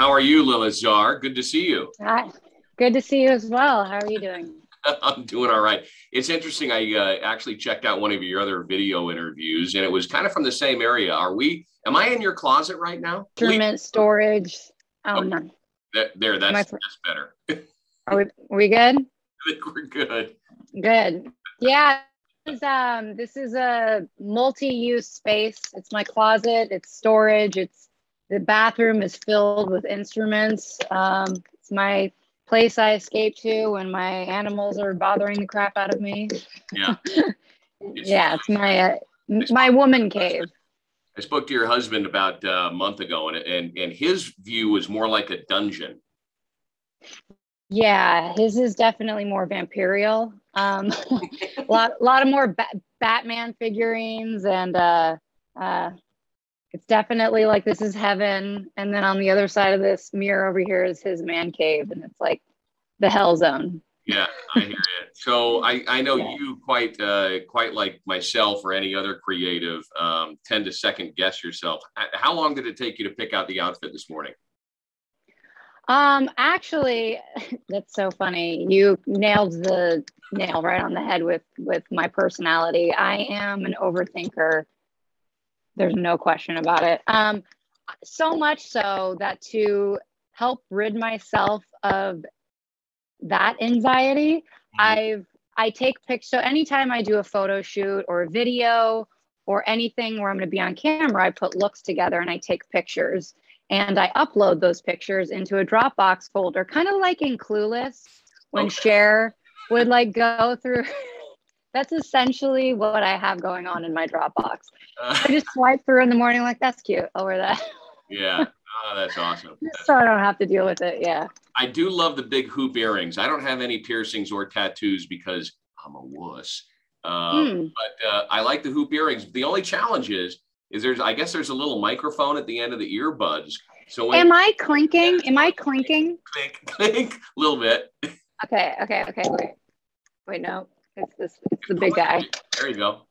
How are you, Lilith Czar? Good to see you. Hi. Good to see you as well. How are you doing? I'm doing all right. It's interesting. I actually checked out one of your other video interviews, and it was kind of from the same area. Am I in your closet right now? Instrument storage. Oh, no. That's better. Are we good? I think we're good. Good. Yeah. This is a multi-use space. It's my closet. It's storage. The bathroom is filled with instruments. It's my place I escape to when my animals are bothering the crap out of me. Yeah. It's my woman cave. I spoke to your husband about a month ago, and his view was more like a dungeon. Yeah, his is definitely more vampirial. A lot of more Batman figurines, and it's definitely like this is heaven. And then on the other side of this mirror over here is his man cave, and it's like the hell zone. Yeah, I hear you. So I know you quite like myself or any other creative tend to second guess yourself. How long did it take you to pick out the outfit this morning? Actually, that's so funny. You nailed the nail right on the head with my personality. I am an overthinker. There's no question about it. So much so that to help rid myself of that anxiety, I take pictures. So anytime I do a photo shoot or a video or anything where I'm going to be on camera, I put looks together and I take pictures. And I upload those pictures into a Dropbox folder, kind of like in Clueless when Cher would like go through. That's essentially what I have going on in my Dropbox. I just swipe through in the morning like, that's cute. I'll wear that. Yeah, that's awesome. So I don't have to deal with it. Yeah. I do love the big hoop earrings. I don't have any piercings or tattoos because I'm a wuss. But I like the hoop earrings. The only challenge is I guess there's a little microphone at the end of the earbuds. So am I clinking? Am I clinking? Clink, a little bit. Okay. Wait, no, it's the big guy. There you go.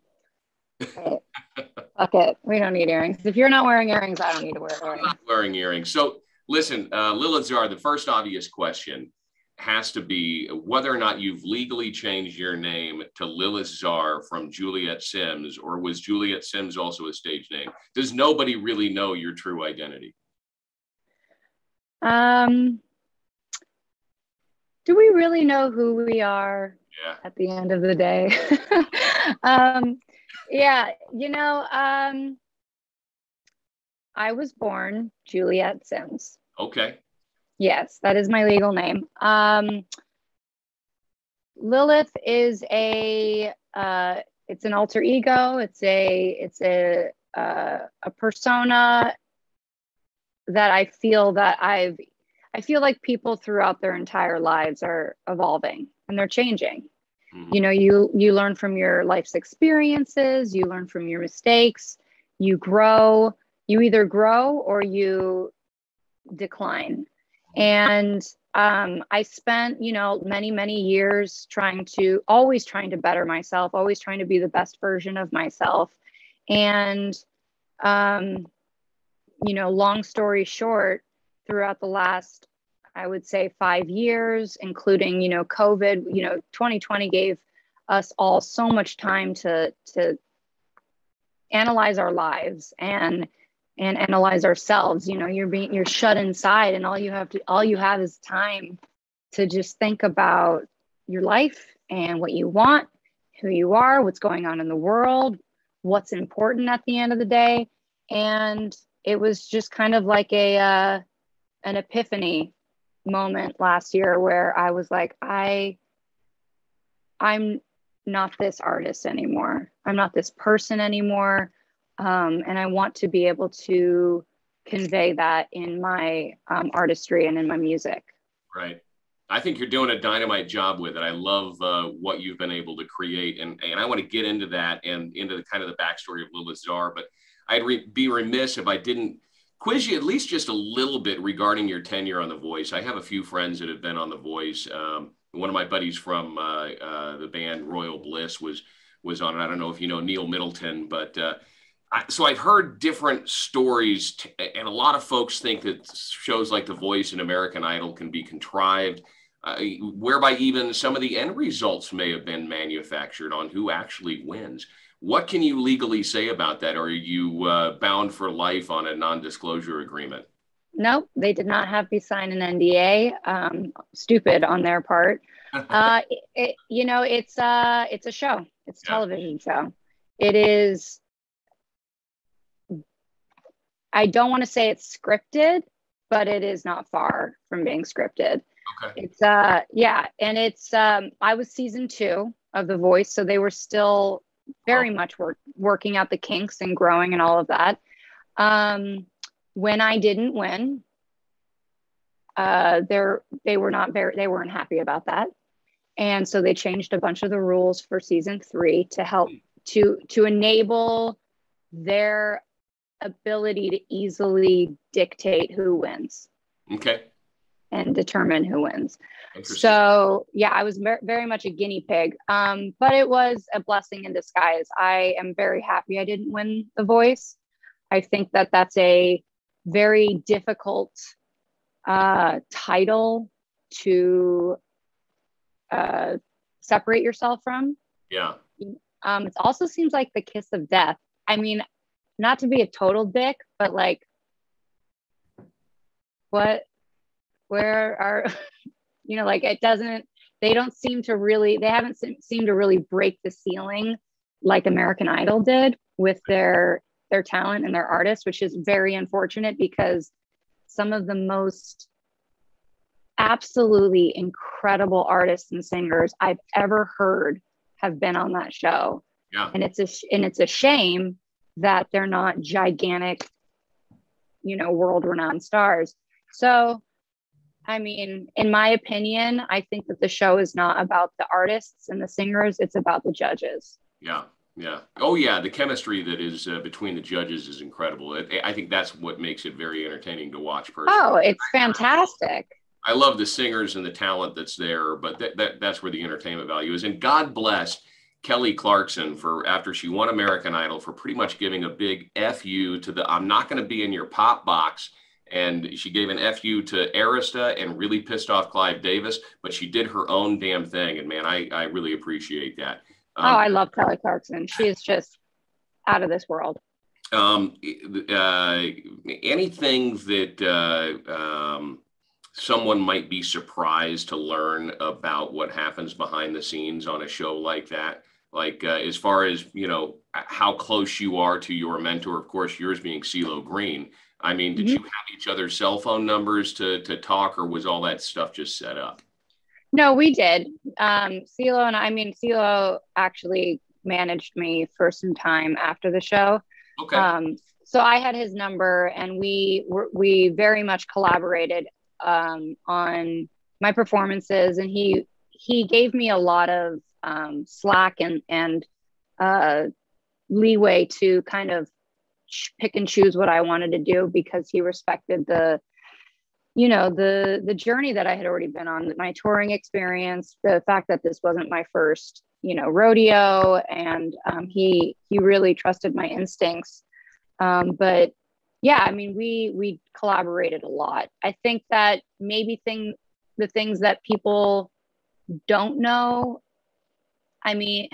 Okay, we don't need earrings. If you're not wearing earrings, I don't need to wear earrings. I'm not wearing earrings. So listen, Lilith Czar, the first obvious question has to be whether or not you've legally changed your name to Lilith Czar from Juliet Simms, or was Juliet Simms also a stage name? Does nobody really know your true identity? Do we really know who we are at the end of the day? I was born Juliet Simms. Okay. Yes, that is my legal name. Lilith is it's an alter ego. It's a persona that I feel like people throughout their entire lives are evolving and they're changing. Mm-hmm. You know, you learn from your life's experiences, you learn from your mistakes, you grow, you either grow or you decline. And I spent, many years always trying to better myself, always trying to be the best version of myself. And, long story short, throughout the last, I would say 5 years, including, COVID, 2020 gave us all so much time to analyze our lives and analyze ourselves. You're shut inside, and all you have is time to just think about your life and what you want, who you are, what's going on in the world, what's important at the end of the day. And it was just kind of like an epiphany moment last year where I was like, I'm not this artist anymore. I'm not this person anymore. And I want to be able to convey that in my artistry and in my music. Right. I think you're doing a dynamite job with it. I love what you've been able to create. And I want to get into that and into the kind of the backstory of Lilith Czar. But I'd be remiss if I didn't quiz you at least just a little bit regarding your tenure on The Voice. I have a few friends that have been on The Voice. One of my buddies from the band Royal Bliss was on it. I don't know if you know Neil Middleton, but So I've heard different stories, and a lot of folks think that shows like The Voice and American Idol can be contrived, whereby even some of the end results may have been manufactured on who actually wins. What can you legally say about that? Or are you bound for life on a non-disclosure agreement? Nope, they did not have me sign an NDA. Stupid on their part. You know, it's a show. It's a television show. It is. I don't want to say it's scripted, but it is not far from being scripted. Okay. It's yeah, and it's I was season 2 of The Voice, so they were still very much working out the kinks and growing and all of that. When I didn't win, they weren't happy about that, and so they changed a bunch of the rules for season 3 to help to enable their ability to easily dictate who wins. Okay. And determine who wins. So yeah, I was very much a guinea pig, but it was a blessing in disguise. I am very happy I didn't win The Voice. I think that that's a very difficult title to separate yourself from. Yeah. It also seems like the kiss of death. I mean, not to be a total dick, but like, where are, you know, like they haven't seemed to really break the ceiling like American Idol did with their talent and their artists, which is very unfortunate because some of the most absolutely incredible artists and singers I've ever heard have been on that show. Yeah. And it's a shame that they're not gigantic, you know, world-renowned stars. So, I mean, in my opinion, I think that the show is not about the artists and the singers, it's about the judges. Yeah, yeah. Oh, yeah, the chemistry that is between the judges is incredible. I think that's what makes it very entertaining to watch personally. Oh, it's fantastic. I love the singers and the talent that's there, but that's where the entertainment value is. And God bless Kelly Clarkson for, after she won American Idol, for pretty much giving a big FU to the, I'm not going to be in your pop box. And she gave an FU to Arista and really pissed off Clive Davis, but she did her own damn thing. And man, I really appreciate that. I love Kelly Clarkson. She is just out of this world. Anything that someone might be surprised to learn about what happens behind the scenes on a show like that? Like as far as, you know, how close you are to your mentor, of course, yours being CeeLo Green. I mean, did you have each other's cell phone numbers to talk, or was all that stuff just set up? No, we did. CeeLo actually managed me for some time after the show. Okay. So I had his number, and we very much collaborated on my performances, and he gave me a lot of slack and leeway to kind of pick and choose what I wanted to do, because he respected the journey that I had already been on, my touring experience, the fact that this wasn't my first, rodeo, and he really trusted my instincts. But yeah, I mean, we collaborated a lot. I think that maybe the things that people don't know, I mean,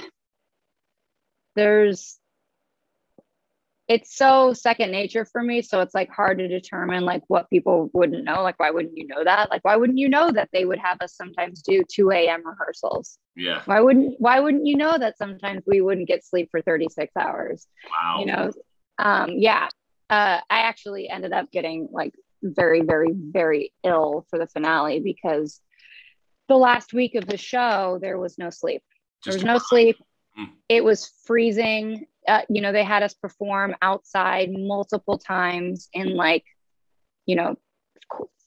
it's so second nature for me. So it's like hard to determine like what people wouldn't know. Like, why wouldn't you know that? Like, why wouldn't you know that they would have us sometimes do 2 a.m. rehearsals? Yeah. Why wouldn't you know that sometimes we wouldn't get sleep for 36 hours? Wow. Yeah. I actually ended up getting like very, very, very ill for the finale, because the last week of the show, there was no sleep. There was no sleep. It was freezing. They had us perform outside multiple times in like,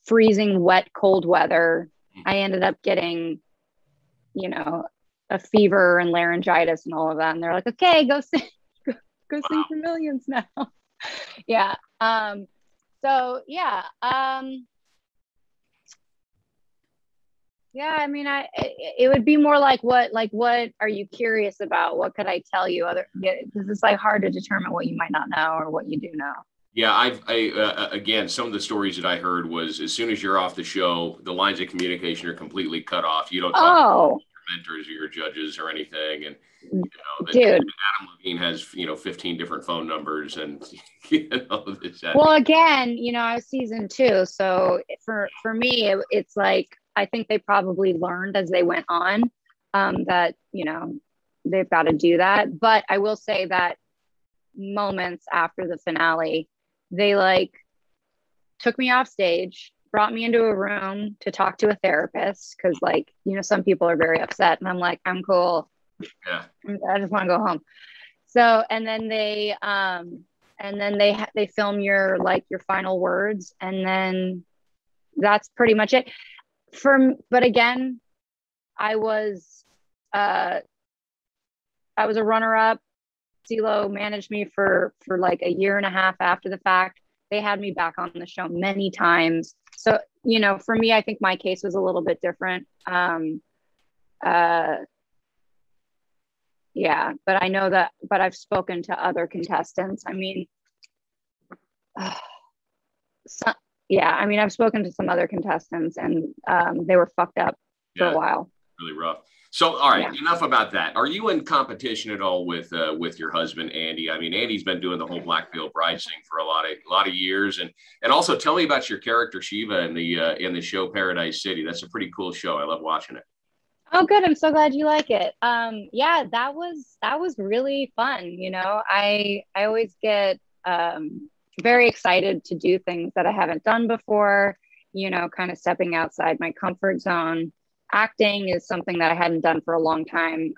freezing, wet, cold weather. I ended up getting, a fever and laryngitis and all of that. And they're like, okay, go sing for millions now. Yeah. So yeah. Yeah, I mean, it would be more like what are you curious about? What could I tell you? Because it's like hard to determine what you might not know or what you do know. Yeah, again, some of the stories that I heard was as soon as you're off the show, the lines of communication are completely cut off. You don't talk to your mentors or your judges or anything, and dude, Adam Levine has 15 different phone numbers, and well, again, I was season 2, so for me, it's like I think they probably learned as they went on that they've got to do that. But I will say that moments after the finale, they like took me off stage, brought me into a room to talk to a therapist because some people are very upset, and I'm like, I'm cool. Yeah, I just want to go home. So and then they film your final words, and then that's pretty much it. But again, I was a runner-up. CeeLo managed me for like a year and a half after the fact. They had me back on the show many times. So, for me, I think my case was a little bit different. Yeah, but I know that, but I've spoken to other contestants. I mean, I've spoken to some other contestants, and they were fucked up for a while. Really rough. So, all right, enough about that. Are you in competition at all with your husband, Andy? I mean, Andy's been doing the whole Black Veil Bride thing for a lot of years, and also tell me about your character Shiva in the show Paradise City. That's a pretty cool show. I love watching it. Oh, good. I'm so glad you like it. Yeah, that was really fun. I always get very excited to do things that I haven't done before, kind of stepping outside my comfort zone. Acting is something that I hadn't done for a long time.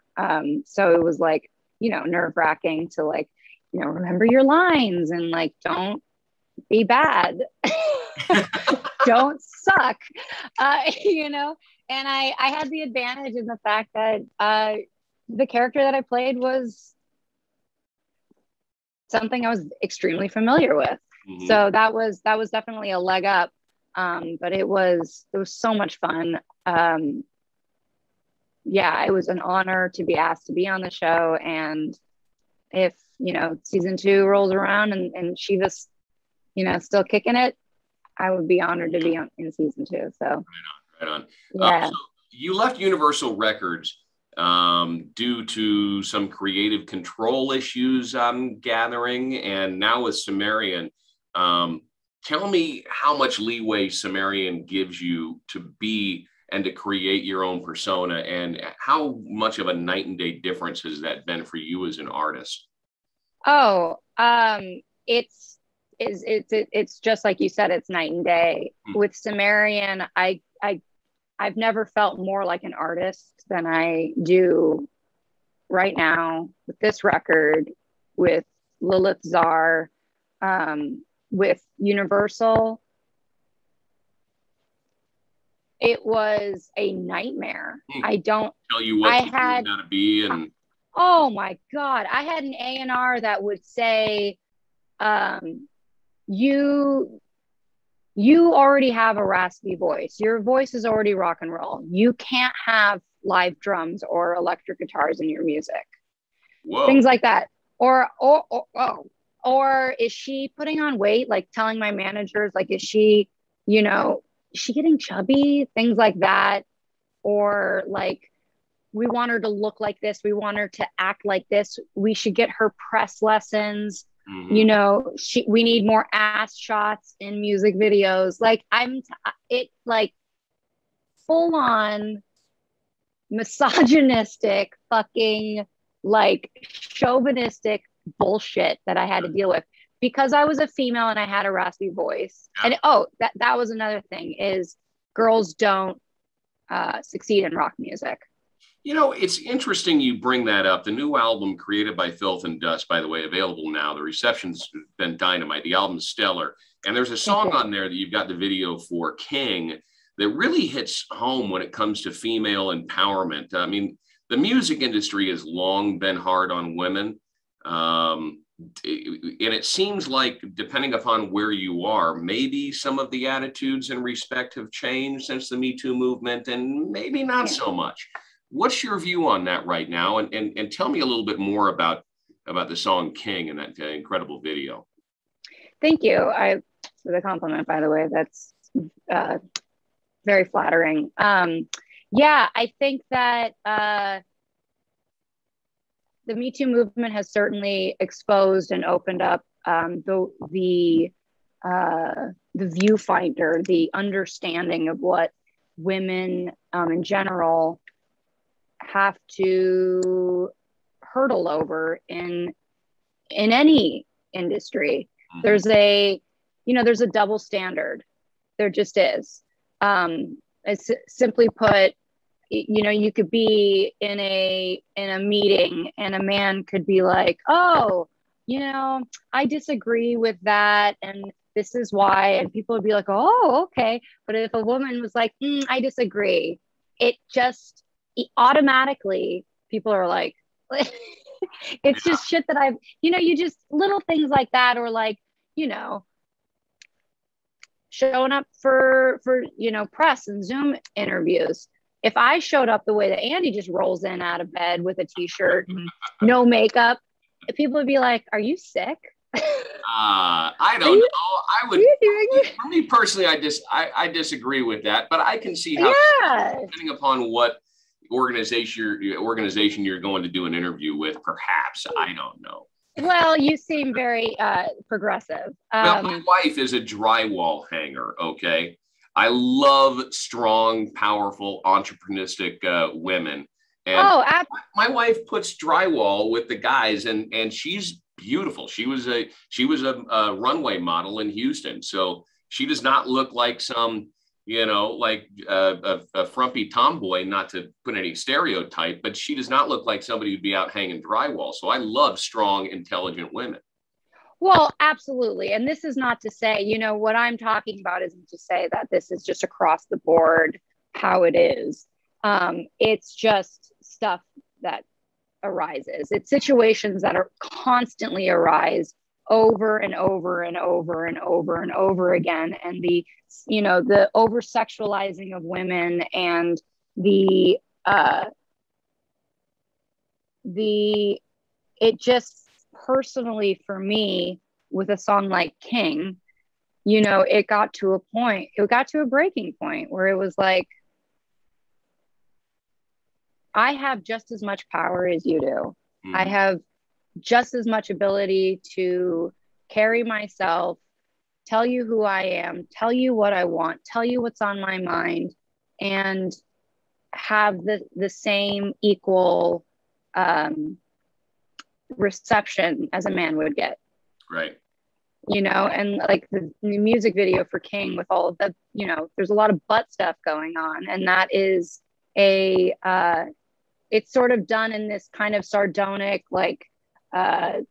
So it was like, nerve-wracking to remember your lines and don't be bad. Don't suck. And I had the advantage in the fact that the character that I played was something I was extremely familiar with. Mm-hmm. So that was definitely a leg up. But it was so much fun. It was an honor to be asked to be on the show. And if, season 2 rolls around and she just, still kicking it, I would be honored to be in season 2. So right on. Yeah. So you left Universal Records due to some creative control issues, I'm gathering, and now with Sumerian. Tell me how much leeway Sumerian gives you to be and to create your own persona, and how much of a night and day difference has that been for you as an artist? Oh, it's just like you said, it's night and day. With Sumerian, I've never felt more like an artist than I do right now with this record, with Lilith Czar, with Universal. It was a nightmare. I don't tell you what I had to be. And oh my God, I had an A&R that would say, you already have a raspy voice. Your voice is already rock and roll. You can't have live drums or electric guitars in your music. Whoa. Things like that. Or is she putting on weight? Like telling my managers, is she, is she getting chubby? Things like that. Or we want her to look like this. We want her to act like this. We should get her press lessons. Mm-hmm. We need more ass shots in music videos. Full on misogynistic, fucking chauvinistic bullshit that I had to deal with because I was a female and I had a raspy voice. Yeah. And that was another thing is girls don't succeed in rock music. It's interesting you bring that up. The new album created by Filth and Dust, by the way, available now. The reception's been dynamite. The album's stellar. And there's a song on there that you've got the video for, King, that really hits home when it comes to female empowerment. I mean, the music industry has long been hard on women. and it seems like, depending upon where you are, maybe some of the attitudes and respect have changed since the Me Too movement, and maybe not so much. What's your view on that right now? And tell me a little bit more about the song King and that incredible video. Thank you. For the compliment, by the way. That's very flattering. Yeah, I think that the Me Too movement has certainly exposed and opened up the viewfinder, the understanding of what women in general have to hurdle over in any industry. Mm-hmm. There's a double standard. There just is. It's simply put, you could be in a meeting and a man could be like, oh, I disagree with that, and this is why, and people would be like, oh, okay. But if a woman was like, I disagree, it automatically, people are like, it's just shit that you just little things like that, or like, showing up for press and Zoom interviews. If I showed up the way that Andy just rolls in out of bed with a t-shirt and no makeup, people would be like, are you sick? I don't know. I would, for me personally, I disagree with that, but I can see how, depending upon what organization you're going to do an interview with, perhaps, I don't know. Well, you seem very progressive. Well, my wife is a drywall hanger. Okay. I love strong, powerful, entrepreneuristic women. And my wife puts drywall with the guys, and she's beautiful. She was a runway model in Houston. So she does not look like some, like a frumpy tomboy, not to put any stereotype, but she does not look like somebody who'd be out hanging drywall. So I love strong, intelligent women. Well, absolutely. And this is not to say, what I'm talking about isn't to say that this is just across the board how it is. It's just stuff that arises. It's situations that are constantly arise over and over and over and over and over again. And the over sexualizing of women, and it just personally for me with a song like King, it got to a breaking point where it was like, I have just as much power as you do. Mm. I have just as much ability to carry myself, tell you who I am, tell you what I want, tell you what's on my mind, and have the same equal reception as a man would get. Right. And like the music video for King with all of the, there's a lot of butt stuff going on. And that is it's sort of done in this kind of sardonic, like, I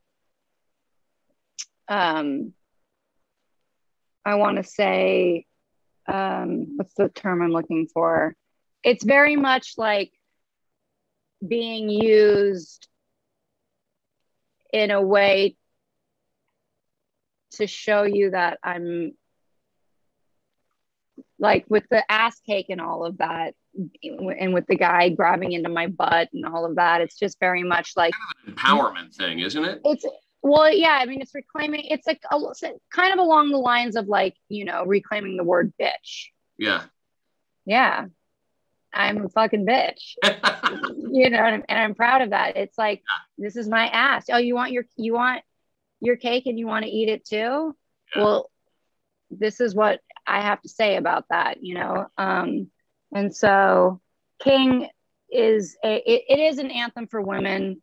want to say, what's the term I'm looking for? It's very much like being used in a way to show you that I'm like, with the ass cake and all of that, and with the guy grabbing into my butt and all of that, it's just very much like kind of an empowerment thing, isn't it? It's reclaiming, it's like kind of along the lines of like, reclaiming the word bitch. Yeah, I'm a fucking bitch. And I'm proud of that. It's like, this is my ass. Oh, you want your cake and you want to eat it too? Yeah. Well, this is what I have to say about that, and so King is it is an anthem for women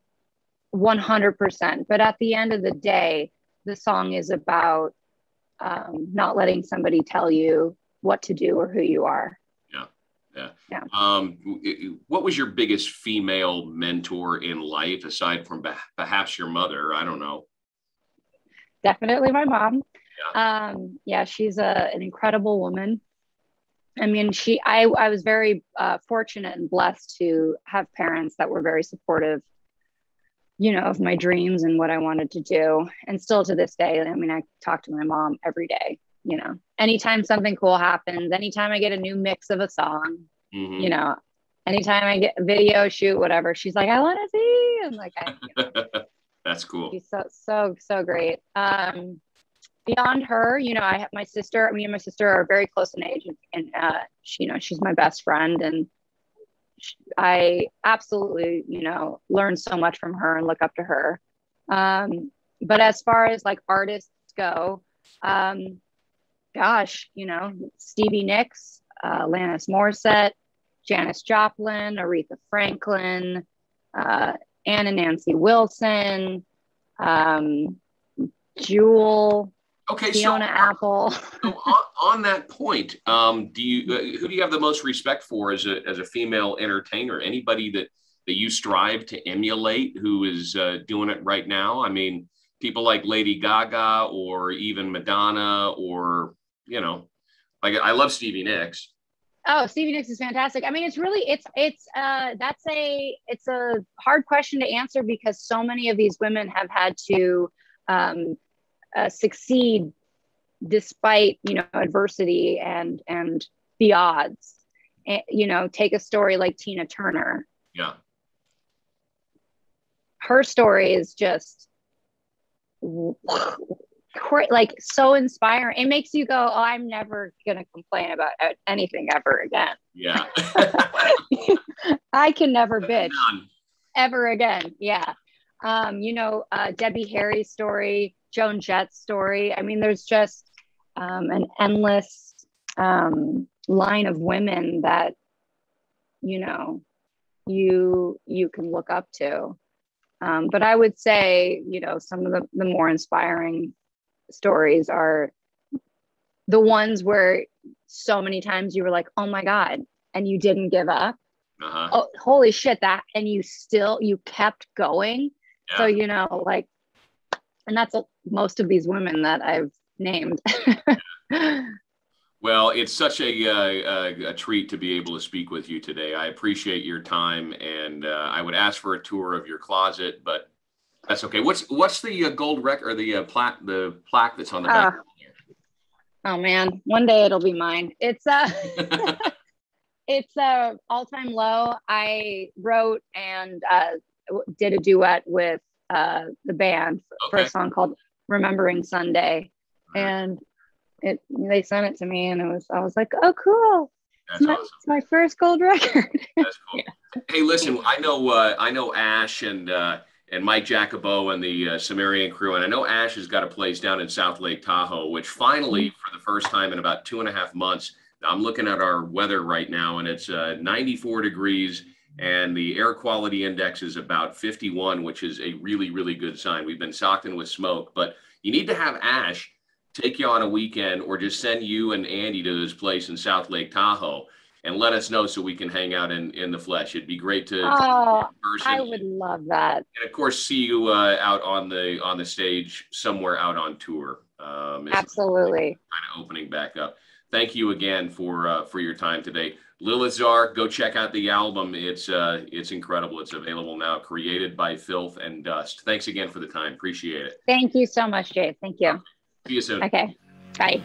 100%, but at the end of the day, the song is about not letting somebody tell you what to do or who you are. Yeah. What was your biggest female mentor in life, aside from perhaps your mother? I don't know. Definitely my mom. Yeah, she's an incredible woman. I mean, I was very fortunate and blessed to have parents that were very supportive you know, of my dreams and what I wanted to do. And still to this day, I mean, I talk to my mom every day, you know, anytime something cool happens, anytime I get a new mix of a song, you know, anytime I get a video shoot, whatever, she's like, I want to see. And like, you know, that's cool. she's so great. Beyond her, you know, I have my sister, me and my sister are very close in age, and she, you know, she's my best friend, and I absolutely, you know, learn so much from her and look up to her. But as far as like artists go, gosh, you know, Stevie Nicks, Alanis Morissette, Janis Joplin, Aretha Franklin, Anna Nancy Wilson, Jewel, okay, Fiona Apple. So on that point, who do you have the most respect for as a female entertainer? Anybody that you strive to emulate who is doing it right now? I mean, people like Lady Gaga or even Madonna, or, you know, like I love Stevie Nicks. Oh, Stevie Nicks is fantastic. I mean, it's really, it's a hard question to answer, because so many of these women have had to succeed despite, you know, adversity and the odds. And, you know, take a story like Tina Turner. Yeah. Her story is just like so inspiring. It makes you go, oh, I'm never gonna complain about anything ever again. Yeah. I can never bitch ever again. Yeah. You know, Debbie Harry's story, Joan Jett's story. I mean, there's just an endless line of women that, you know, you can look up to. But I would say, you know, some of the more inspiring stories are the ones where so many times you were like, oh my God, and you didn't give up. Oh, holy shit, that, and you kept going. Yeah. So, you know, like, and that's most of these women that I've named. Well, it's such a treat to be able to speak with you today. I appreciate your time, and I would ask for a tour of your closet, but that's okay. What's the gold record, or the plaque that's on the back? Oh man, one day it'll be mine. It's it's a all-time low. I wrote and did a duet with the band for a song called "Remembering Sunday," and they sent it to me, and I was like, oh cool, that's awesome. It's my first gold record. That's cool. Yeah. Hey, listen, I know Ash and Mike Jacobo and the Sumerian crew, and I know Ash has got a place down in South Lake Tahoe, which finally, for the first time in about 2.5 months, I'm looking at our weather right now, and it's 94 degrees, and the air quality index is about 51, which is a really, really good sign. We've been socked in with smoke, but you need to have Ash take you on a weekend, or just send you and Andy to this place in South Lake Tahoe and let us know so we can hang out in the flesh. It'd be great to I would love that. And of course, see you out on the stage somewhere out on tour. Absolutely. Kind of opening back up. Thank you again for your time today. Lilith Czar, go check out the album. It's incredible. It's available now, created by Filth and Dust. Thanks again for the time. Appreciate it. Thank you so much, Jave. Thank you. See you soon. Okay. Bye.